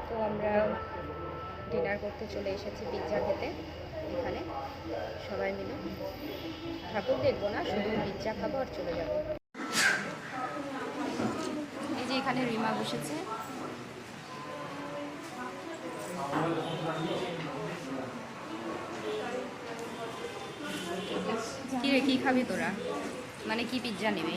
তো আমরা ডিনার করতে চলে এসেছি পিৎজা খেতে। এখানে সবাই মিলে ঠাকুর দেখবো না, শুধু পিৎজা খাবো আর চলে যাবো। এই যে এখানে রিমা বসেছে। কি রে, কি খাবি তোরা? মানে কি পিৎজা নেবে?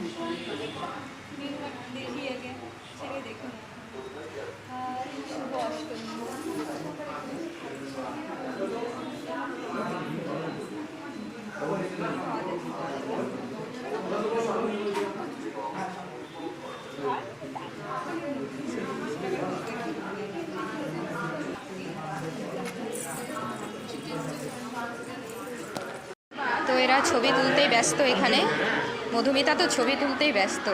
তো এরা ছবি তুলতেই ব্যস্ত। এখানে মধুমিতা তো ছবি তুলতেই ব্যস্ত,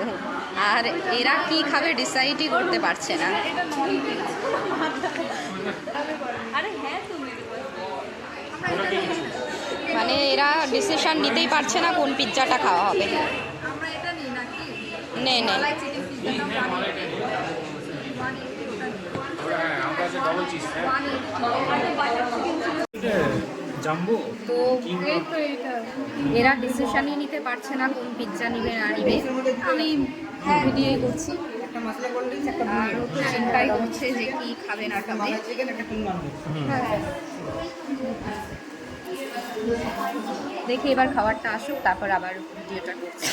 আর এরা কি খাবে ডিসাইডই করতে পারছে না। মানে এরা ডিসিশন নিতেই পারছে না কোন পিৎজাটা খাওয়া হবে। নে নে, তো এরা ডিসিশনই নিতে পারছে না কোন পিৎজা নিবে না নিবে। আমি ভিডিও করছি আর ও তো চিন্তাই করছে যে কি খাবে না খাবে। দেখি এবার খাবারটা আসুক, তারপর আবার ভিডিওটা করছি।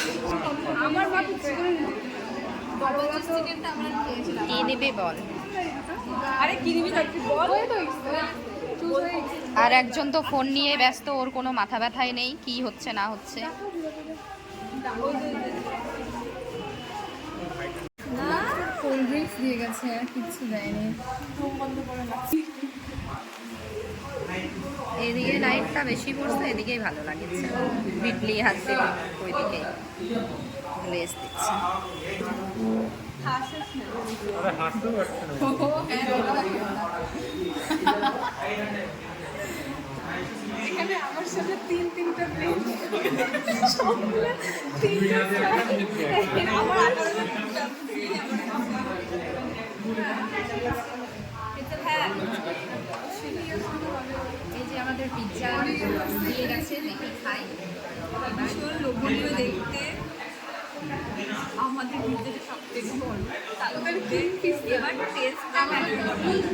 কি নেবে বল? আর একজন তো ফোন নিয়ে ব্যস্ত, ওর কোনো মাথা ব্যথাই নেই কি হচ্ছে না হচ্ছে। কোল্ড ড্রিঙ্কস দিয়ে গেছে, আর কিছু দেয়নি। এদিকে লাইটটা বেশি পড়ছে, এদিকেই ভালো লাগছে। বিটলি হাতে ওইদিকে গ্লেজ দিচ্ছে। এখানে আমার সাথে তিনটা প্লেট এই যে আমাদের পিৎজা দিয়ে গেছে, দেখি খাই। ভীষণ লোভনীয় দেখতে। আমাদের পিৎজাটা সব থেকে বড়, তাহলে এবার টেস্টটা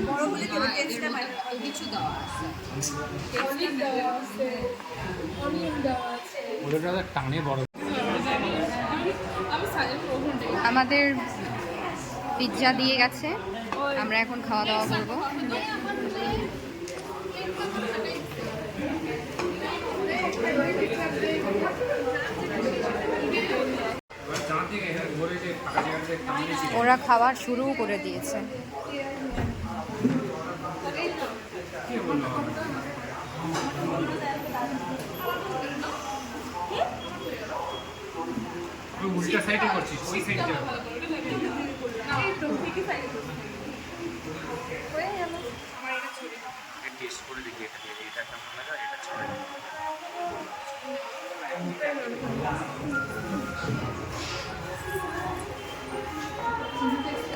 বড় হলে তো টেস্টটা কিছু দেওয়া আছে, অনেক দেওয়া আছে, অনিয়ন দেওয়া আছে। ওটা টানে বড়। আমি সাজের প্রোগ্রামটা আমাদের পিৎজা দিয়ে গেছে, আমরা এখন খাওয়া দাওয়া করবো। ওরা খাবার শুরু করে দিয়েছে। উল্টা সাইডে করছিস, ওই সাইডে টেস্ট করে দেখি এটা দিয়ে এটা কেমন লাগে, এটা ছেড়ে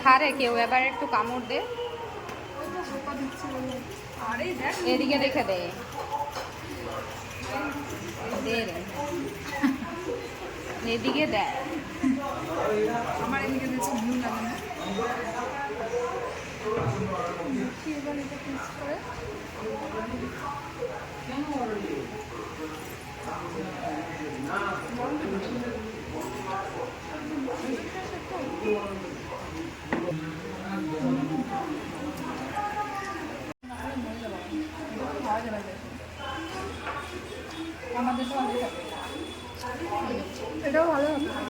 খা রে কেউ, এবার একটু কামড় দে। এদিকে দেখে দে, দে রে, এদিকে দেয়। আমার এদিকে দিচ্ছে ব্লু লাগে না। কি এবার এটা টেস্ট করে